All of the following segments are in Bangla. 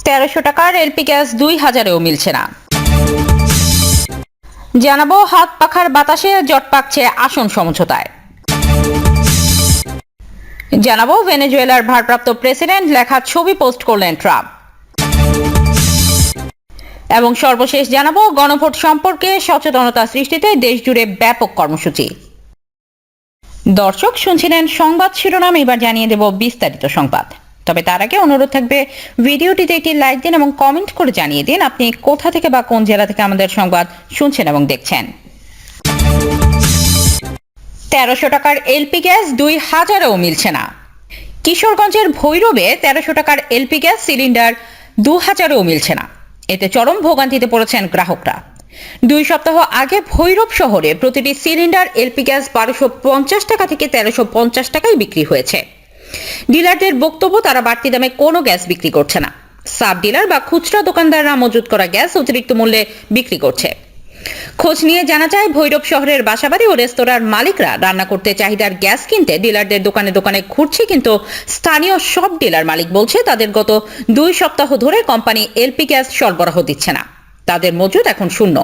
1300 টাকার এলপি গ্যাস 2000-এও মিলছে না। জানাবো হাত পাখার বাতাসে জট পাকছে আসন সমঝোতায়। জানাবো ভেনেজুয়েলার ভারপ্রাপ্ত প্রেসিডেন্ট লেখা ছবি পোস্ট করলেন ট্রাম্প। এবং সর্বশেষ জানাবো গণভোট সম্পর্কে সচেতনতা সৃষ্টিতে দেশজুড়ে ব্যাপক কর্মসূচি। দর্শক শুনছিলেন সংবাদ শিরোনাম, এবার জানিয়ে দেব বিস্তারিত সংবাদ। তবে তার আগে অনুরোধ থাকবে ভিডিওটিতে একটি লাইক দিন এবং কমেন্ট করে জানিয়ে দিন আপনি কোথা থেকে বা কোন জেলা থেকে আমাদের সংবাদ শুনছেন এবং দেখছেন। 1300 টাকার এলপি গ্যাস 2000-এও মিলছে না। কিশোরগঞ্জের ভৈরবে 1300 টাকার এলপি গ্যাস সিলিন্ডার 2000-এও মিলছে না। এতে চরম ভোগান্তিতে পড়েছেন গ্রাহকরা। 2 সপ্তাহ আগে ভৈরব শহরে প্রতিটি সিলিন্ডার এলপি গ্যাস 1250 টাকা থেকে 1350 টাকায় বিক্রি হয়েছে। ডিলারদের বক্তব্য, তারা বাড়তি দামে কোনো গ্যাস বিক্রি করছে না। সাব ডিলার বা খুচরা দোকানদাররা মজুত করা গ্যাস অতিরিক্ত মূল্যে বিক্রি করছে। খোঁজ নিয়ে জানা যায়, ভৈরব শহরের বাসাবাড়ি ও রেস্তোরাঁর মালিকরা রান্না করতে চাহিদার গ্যাস কিনতে ডিলারদের দোকানে দোকানে ঘুরছে, কিন্তু স্থানীয় সব ডিলার মালিক বলছে তাদের গত 2 সপ্তাহ ধরে কোম্পানি এলপি গ্যাস সরবরাহ দিচ্ছে না। তাদের মজুত এখন শূন্য।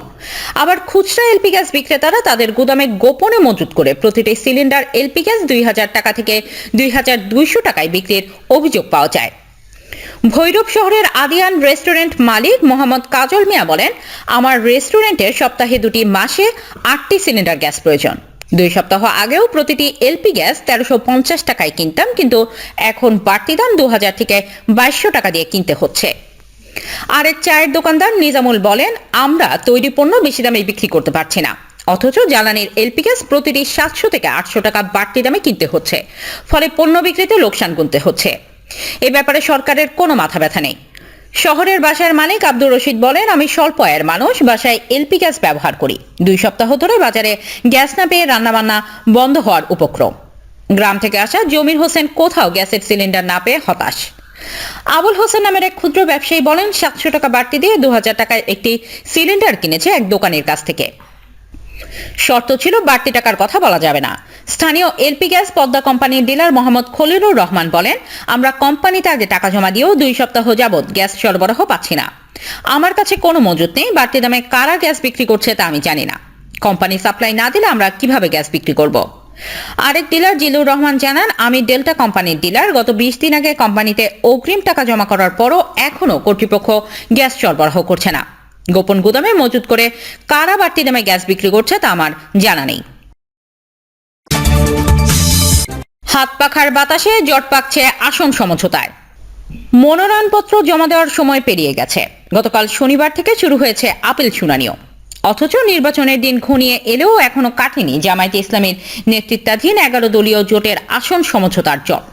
আবার খুচরা এলপি গ্যাস বিক্রেতারা তাদের গুদামে গোপনে মজুত করে প্রতিটি সিলিন্ডার এলপি গ্যাস 2000 টাকা থেকে 2200 টাকায় বিক্রির অভিযোগ পাওয়া যায়। ভৈরব শহরের আদিয়ান রেস্টুরেন্ট মালিক মোহাম্মদ কাজল মিয়া বলেন, আমার রেস্টুরেন্টে সপ্তাহে 2টি, মাসে 8টি সিলিন্ডার গ্যাস প্রয়োজন। 2 সপ্তাহ আগেও প্রতিটি এলপি গ্যাস 1350 টাকায় কিনতাম, কিন্তু এখন বাড়তি দাম 2000 থেকে 2200 টাকা দিয়ে কিনতে হচ্ছে। আরেক চায়ের দোকানদার নিজামুল বলেন, আমরা তৈরি পণ্য বেশি দামে বিক্রি করতে পারছি না, অথচ জ্বালানির এলপি গ্যাস প্রতিটি 700 থেকে 800 টাকা বাড়তি দামে কিনতে হচ্ছে, ফলে পণ্য বিক্রিতে লোকসান গুনতে হচ্ছে। এ ব্যাপারে সরকারের কোনো মাথা ব্যথা নেই। শহরের বাসার মালিক আব্দুর রশিদ বলেন, আমি স্বল্প আয়ের মানুষ, বাসায় এলপি গ্যাস ব্যবহার করি। 2 সপ্তাহ ধরে বাজারে গ্যাস না পেয়ে রান্নাবান্না বন্ধ হওয়ার উপক্রম। গ্রাম থেকে আসা জমির হোসেন কোথাও গ্যাসের সিলিন্ডার না পেয়ে হতাশ। আবুল হোসেন নামের এক ক্ষুদ্র ব্যবসায়ী বলেন, 700 টাকা বাড়তি দিয়ে 2000 টাকায় একটি সিলিন্ডার কিনেছে এক দোকানের কাছ থেকে। শর্ত ছিল বাড়তি টাকার কথা বলা যাবে না। স্থানীয় এলপি গ্যাস পদ্মা কোম্পানির ডিলার মোহাম্মদ খলিলুর রহমান বলেন, আমরা কোম্পানিতে আগে টাকা জমা দিয়েও 2 সপ্তাহ যাবৎ গ্যাস সরবরাহ পাচ্ছি না। আমার কাছে কোনো মজুত নেই। বাড়তি দামে কারা গ্যাস বিক্রি করছে তা আমি জানি না। কোম্পানি সাপ্লাই না দিলে আমরা কিভাবে গ্যাস বিক্রি করব? আরেক ডিলার জিলুর রহমান জানান, আমি ডেল্টা কোম্পানির ডিলার। গত 20 দিন আগে কোম্পানিতে অগ্রিম টাকা জমা করার পরও এখনো কর্তৃপক্ষ গ্যাস সরবরাহ করছে না। গোপন গুদামে মজুত করে কারা বাড়তি দামে গ্যাস বিক্রি করছে তা আমার জানা নেই। হাত পাখার বাতাসে জট পাকছে আসন সমঝোতায়। মনোনয়নপত্র জমা দেওয়ার সময় পেরিয়ে গেছে। গতকাল শনিবার থেকে শুরু হয়েছে আপিল শুনানিও। অথচ নির্বাচনের দিন ঘনিয়ে এলেও এখনো কাটেনি জামায়াতে ইসলামীর নেতৃত্বাধীন 11 দলীয় জোটের আসন সমঝোতার জট।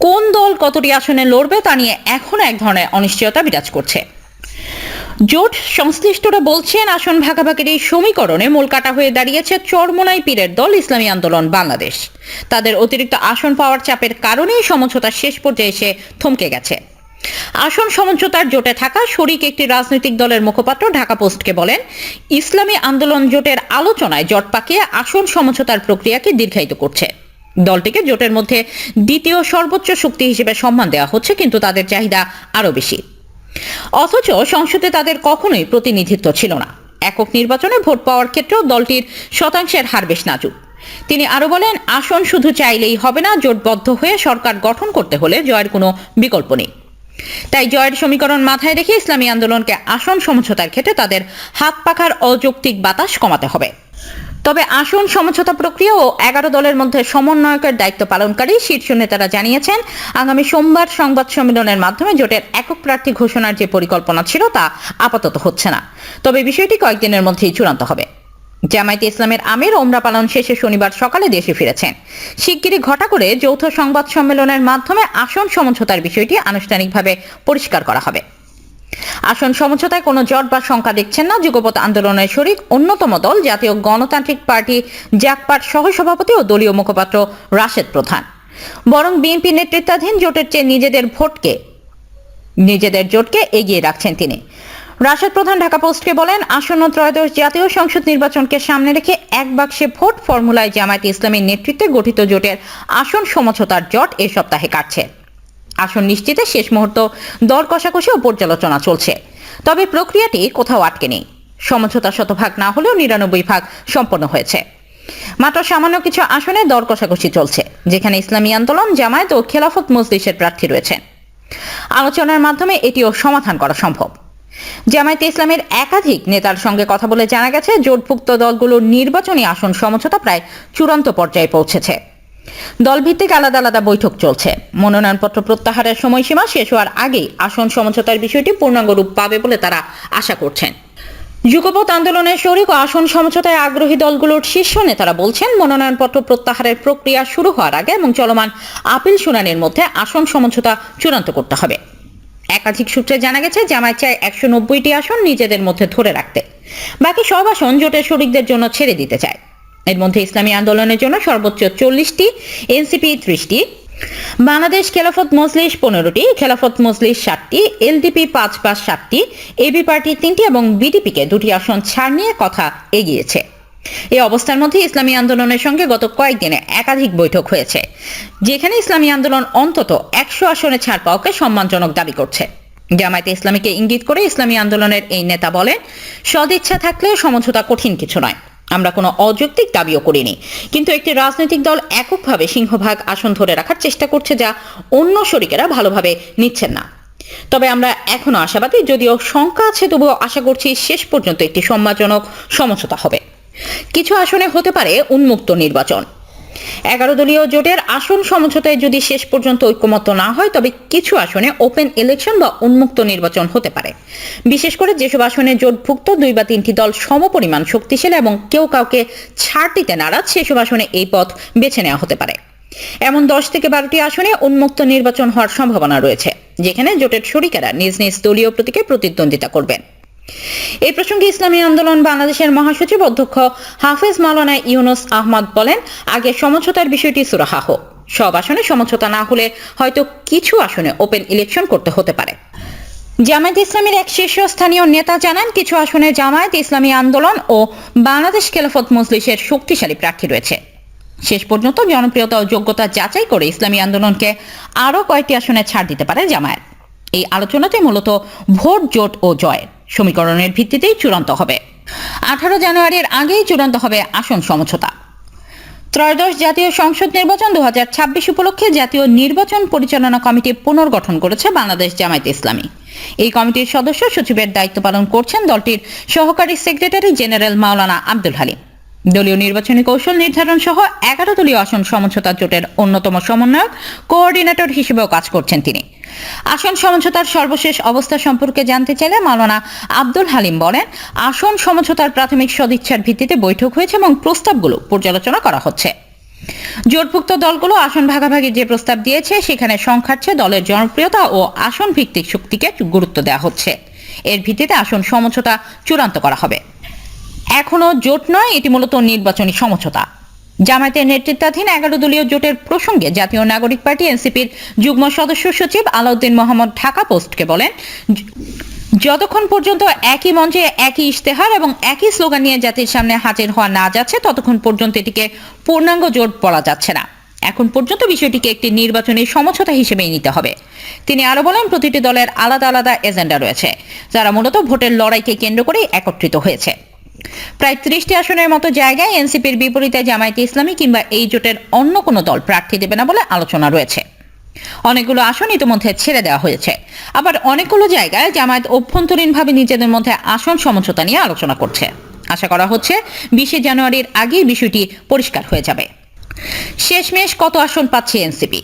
কোন দল কতটি আসনে লড়বে তা নিয়ে এখনো এক ধরনের অনিশ্চয়তা বিরাজ করছে। জোট সংশ্লিষ্টরা বলছেন, আসন ভাগাভাগির এই সমীকরণে মূল কাটা হয়ে দাঁড়িয়েছে চরমোনাই পীরের দল ইসলামী আন্দোলন বাংলাদেশ। তাদের অতিরিক্ত আসন পাওয়ার চাপের কারণেই সমঝোতা শেষ পর্যায়ে এসে থমকে গেছে। আসন সমঝোতার জোটে থাকা শরিক একটি রাজনৈতিক দলের মুখপাত্র ঢাকা পোস্টকে বলেন, ইসলামী আন্দোলন জোটের আলোচনায় জট পাকিয়ে আসন সমঝোতার প্রক্রিয়াকে দীর্ঘায়িত করছে। দলটিকে জোটের মধ্যে দ্বিতীয় সর্বোচ্চ শক্তি হিসেবে সম্মান দেওয়া হচ্ছে, কিন্তু তাদের চাহিদা আরো বেশি। অথচ সংসদে তাদের কখনোই প্রতিনিধিত্ব ছিল না। একক নির্বাচনে ভোট পাওয়ার ক্ষেত্রেও দলটির শতাংশের হার বেশ নাজুক। তিনি আরো বলেন, আসন শুধু চাইলেই হবে না, জোটবদ্ধ হয়ে সরকার গঠন করতে হলে জয়ের কোনো বিকল্প নেই। তাই জয়ের সমীকরণ মাথায় রেখে ইসলামী আন্দোলনকে আসন সমঝোতার ক্ষেত্রে তাদের হাত পাখার অযৌক্তিক বাতাস কমাতে হবে। তবে আসন সমঝোতা প্রক্রিয়া ও 11 দলের মধ্যে সমন্বয়কের দায়িত্ব পালনকারী শীর্ষ নেতারা জানিয়েছেন, আগামী সোমবার সংবাদ সম্মেলনের মাধ্যমে জোটের একক প্রার্থী ঘোষণার যে পরিকল্পনা ছিল তা আপাতত হচ্ছে না। তবে বিষয়টি কয়েকদিনের মধ্যেই চূড়ান্ত হবে। জামায়াতে ইসলামের আমির ওমরা পালন শেষে শনিবার সকালে দেশে ফিরেছেন। শিগগিরই ঘটা করে যৌথ সংবাদ সম্মেলনের মাধ্যমে আসন সমঝোতার বিষয়টি আনুষ্ঠানিকভাবে পরিষ্কার করা হবে। আসন সমঝোতায় কোনো জট বা শঙ্কা দেখছেন না যুগপৎ আন্দোলনের শরিক অন্যতম দল জাতীয় গণতান্ত্রিক পার্টি জাকপার সহসভাপতি ও দলীয় মুখপাত্র রাশেদ প্রধান। বরং বিএনপি নেতৃত্বাধীন জোটের চেয়ে নিজেদের জোটকে এগিয়ে রাখছেন তিনি। রাশেদ প্রধান ঢাকা পোস্টকে বলেন, আসন্ন ত্রয়োদশ জাতীয় সংসদ নির্বাচনকে সামনে রেখে এক বাক্সে ভোট ফর্মুলায় জামায়াতে ইসলামীর নেতৃত্বে গঠিত জোটের আসন সমঝোতার জট এ সপ্তাহে কাটছে। আসন নিশ্চিতে শেষ মুহূর্ত দর কষাকষি ও পর্যালোচনা চলছে, তবে প্রক্রিয়াটি কোথাও আটকে নেই। সমঝোতা 100% না হলেও 99% সম্পন্ন হয়েছে। মাত্র সামান্য কিছু আসনে দর কষাকষি চলছে, যেখানে ইসলামী আন্দোলন, জামায়াত ও খেলাফত মজলিসের প্রার্থী রয়েছেন। আলোচনার মাধ্যমে এটিও সমাধান করা সম্ভব। জামায়াতে ইসলামের একাধিক নেতার সঙ্গে কথা বলে জানা গেছে, জোটভুক্ত দলগুলোর নির্বাচনী আসন সমঝোতা প্রায় চূড়ান্ত পর্যায়ে পৌঁছেছে। দলভিত্তিক আলাদা আলাদা বৈঠক চলছে। মনোনয়নপত্র প্রত্যাহারের সময়সীমা শেষ হওয়ার আগেই আসন সমঝোতার বিষয়টি পূর্ণাঙ্গ রূপ পাবে বলে তারা আশা করছেন। যুগপৎ আন্দোলনের শরিক ও আসন সমঝোতায় আগ্রহী দলগুলোর শীর্ষ নেতারা বলছেন, মনোনয়নপত্র প্রত্যাহারের প্রক্রিয়া শুরু হওয়ার আগে এবং চলমান আপিল শুনানির মধ্যে আসন সমঝোতা চূড়ান্ত করতে হবে। একাধিক সূত্রে জানা গেছে, জামায়াত চায় 190টি আসন নিজেদের মধ্যে ধরে রাখতে, বাকি সব আসন জোটের শরিকদের জন্য ছেড়ে দিতে চায়। এর মধ্যে ইসলামী আন্দোলনের জন্য সর্বোচ্চ 40টি, NCP 30টি, Bangladesh Khelafat Majlis 15টি, Khelafat Majlis 7টি, LDP 5/7টি, AB party 3টি এবং বিডিপিকে 2টি আসন ছাড় নিয়ে কথা এগিয়েছে। এই অবস্থার মধ্যে ইসলামী আন্দোলনের সঙ্গে গত কয়েকদিনে একাধিক বৈঠক হয়েছে, যেখানে ইসলামী আন্দোলন অন্তত 100 আসনে ছাড় পাওয়াকে সম্মানজনক দাবি করছে। জামায়াতে ইসলামীকে ইঙ্গিত করে ইসলামী আন্দোলনের এই নেতা বলেন, সদিচ্ছা থাকলে সমঝোতা কঠিন কিছু নয়। আমরা কোনো অযৌক্তিক দাবিও করিনি, কিন্তু একটি রাজনৈতিক দল এককভাবে সিংহভাগ আসন ধরে রাখার চেষ্টা করছে, যা অন্য শরিকেরা ভালোভাবে নিচ্ছেন না। তবে আমরা এখনো আশাবাদী, যদিও শঙ্কা আছে তবুও আশা করছি শেষ পর্যন্ত একটি সম্মানজনক সমঝোতা হবে। কিছু আসনে হতে পারে উন্মুক্ত নির্বাচন। 11 দলীয় জোটের আসন সমঝোতায় যদি শেষ পর্যন্ত ঐক্যমত্য না হয়, তবে কিছু আসনে ওপেন ইলেকশন বা উন্মুক্ত নির্বাচন হতে পারে। বিশেষ করে যেসব আসনে জোটভুক্ত 2 বা 3টি দল সমপরিমাণ শক্তিশালী এবং কেউ কাউকে ছাড় দিতে নারাজ, সেসব আসনে এই পথ বেছে নেওয়া হতে পারে। এমন 10 থেকে 12টি আসনে উন্মুক্ত নির্বাচন হওয়ার সম্ভাবনা রয়েছে, যেখানে জোটের শরিকেরা নিজ নিজ দলীয় প্রতীকে প্রতিদ্বন্দ্বিতা করবেন। এই প্রসঙ্গে ইসলামী আন্দোলন বাংলাদেশের মহাসচিব অধ্যক্ষ হাফেজ মাওলানা ইউনুস আহমদ বলেন, আগে সমঝোতার বিষয়টি সুরাহা হোক। সব আসনে সমঝোতা না হলে হয়তো কিছু আসনে ওপেন ইলেকশন করতে হতে পারে। জামায়াত ইসলামীর এক শীর্ষস্থানীয় নেতা জানান, কিছু আসনে জামায়াত ইসলামী আন্দোলন ও বাংলাদেশ খেলাফত মজলিসের শক্তিশালী প্রার্থী রয়েছে। শেষ পর্যন্ত জনপ্রিয়তা ও যোগ্যতা যাচাই করে ইসলামী আন্দোলনকে আরও কয়েকটি আসনে ছাড় দিতে পারে জামায়াত। এই আলোচনাতে মূলত ভোট, জোট ও জয়ের সমীকরণের ভিত্তিতেই চূড়ান্ত হবে। 18 জানুয়ারির আগেই চূড়ান্ত হবে আসন সমঝোতা। ত্রয়োদশ জাতীয় সংসদ নির্বাচন 2026 উপলক্ষে জাতীয় নির্বাচন পরিচালনা কমিটি পুনর্গঠন করেছে বাংলাদেশ জামায়াতে ইসলামী। এই কমিটির সদস্য সচিবের দায়িত্ব পালন করছেন দলটির সহকারী সেক্রেটারি জেনারেল মাওলানা আব্দুল হালিম। দলীয় নির্বাচনী কৌশল নির্ধারণ সহ 11 দলীয় আসন সমঝোতা জোটের অন্যতম সমন্বয়ক, কোঅর্ডিনেটর হিসেবেও কাজ করছেন তিনি। আসন সমঝোতার সর্বশেষ অবস্থা সম্পর্কে জানতে চাইলে মাওলানা আব্দুল হালিম বলেন, আসন সমঝোতার প্রাথমিক সদিচ্ছার ভিত্তিতে বৈঠক হয়েছে এবং প্রস্তাবগুলো পর্যালোচনা করা হচ্ছে। জোটভুক্ত দলগুলো আসন ভাগাভাগির যে প্রস্তাব দিয়েছে, সেখানে সংখ্যার চেয়ে দলের জনপ্রিয়তা ও আসন ভিত্তিক শক্তিকে গুরুত্ব দেওয়া হচ্ছে। এর ভিত্তিতে আসন সমঝোতা চূড়ান্ত করা হবে। এখনো জোট নয়, এটি মূলত নির্বাচনী সমঝোতা। জামায়াতের নেতৃত্বাধীন 11 দলীয় জোটের প্রসঙ্গে জাতীয় নাগরিক পার্টি এনসিপির যুগ্ম সদস্য সচিব আলাউদ্দিন মোহাম্মদ ঢাকা পোস্টকে বলেন, যতক্ষণ পর্যন্ত একই মঞ্চে একই ইশতেহার এবং একই স্লোগান নিয়ে জাতির সামনে হাজির হওয়া না যাচ্ছে, ততক্ষণ পর্যন্ত এটিকে পূর্ণাঙ্গ জোট বলা যাচ্ছে না। এখন পর্যন্ত বিষয়টিকে একটি নির্বাচনী সমঝোতা হিসেবেই নিতে হবে। তিনি আরো বলেন, প্রতিটি দলের আলাদা আলাদা এজেন্ডা রয়েছে, যারা মূলত ভোটের লড়াইকে কেন্দ্র করে একত্রিত হয়েছে। প্রায় 30টি আসনের মতো জায়গায় এনসিপির বিপরীতে জামায়াতে ইসলামী কিংবা এই জোটের অন্য কোনো দল প্রার্থী দেবে না বলে আলোচনা রয়েছে। অনেকগুলো আসন ইতিমধ্যে ছেড়ে দেওয়া হয়েছে। আবার অনেকগুলো জায়গায় জামায়াত অভ্যন্তরীণভাবে নিজেদের মধ্যে আসন সমঝোতা নিয়ে আলোচনা করছে। আশা করা হচ্ছে 20 জানুয়ারির আগেই বিষয়টি পরিষ্কার হয়ে যাবে। শেষমেশ কত আসন পাচ্ছে এনসিপি?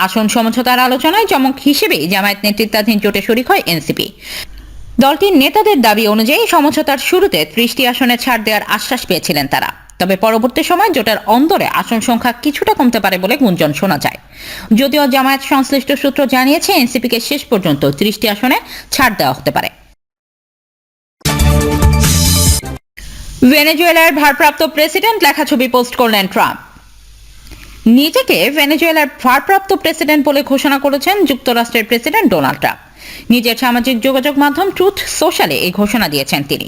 আসন সমঝোতার আলোচনায় চমক হিসেবেই জামায়াত নেতৃত্বাধীন জোটে শরিক হয় এনসিপি। দলটির নেতাদের দাবি অনুযায়ী সমঝোতার শুরুতে 30টি আসনে ছাড় দেওয়ার আশ্বাস পেয়েছিলেন তারা। তবে পরবর্তী সময় জোটের অন্দরে আসন সংখ্যা কিছুটা কমতে পারে বলে গুঞ্জন শোনা যায়। যদিও জামায়াত সংশ্লিষ্ট সূত্র জানিয়েছে, এনসিপিকে শেষ পর্যন্ত 30টি আসনে ছাড় দেওয়া হতে পারে। ভেনেজুয়েলার ভারপ্রাপ্ত প্রেসিডেন্ট লেখা ছবি পোস্ট করলেন ট্রাম্প। নিজেকে ভেনেজুয়েলার ভারপ্রাপ্ত প্রেসিডেন্ট বলে ঘোষণা করেছেন যুক্তরাষ্ট্রের প্রেসিডেন্ট ডোনাল্ড ট্রাম্প। নিজের সামাজিক যোগাযোগ মাধ্যম ট্রুথ সোশ্যালে এই ঘোষণা দিয়েছেন তিনি।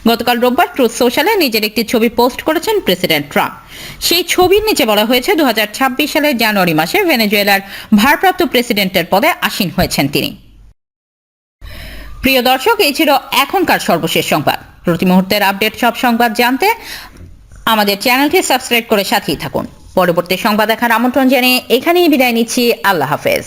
গতকাল রোববার ট্রুথ সোশ্যালে নিজের একটি ছবি পোস্ট করেছেন প্রেসিডেন্ট ট্রাম্প। সেই ছবির নিচে বলা হয়েছে 2026 সালের জানুয়ারি মাসে ভেনেজুয়েলার ভারপ্রাপ্ত প্রেসিডেন্টের পদে আসীন হয়েছেন তিনি। প্রিয় দর্শক, এই ছিল এখনকার সর্বশেষ সংবাদ। প্রতি মুহূর্তের আপডেট সব সংবাদ জানতে আমাদের চ্যানেলটি সাবস্ক্রাইব করে সাথেই থাকুন। পরবর্তী সংবাদ দেখার আমন্ত্রণ জানিয়ে এখানেই বিদায় নিচ্ছি। আল্লাহ হাফেজ।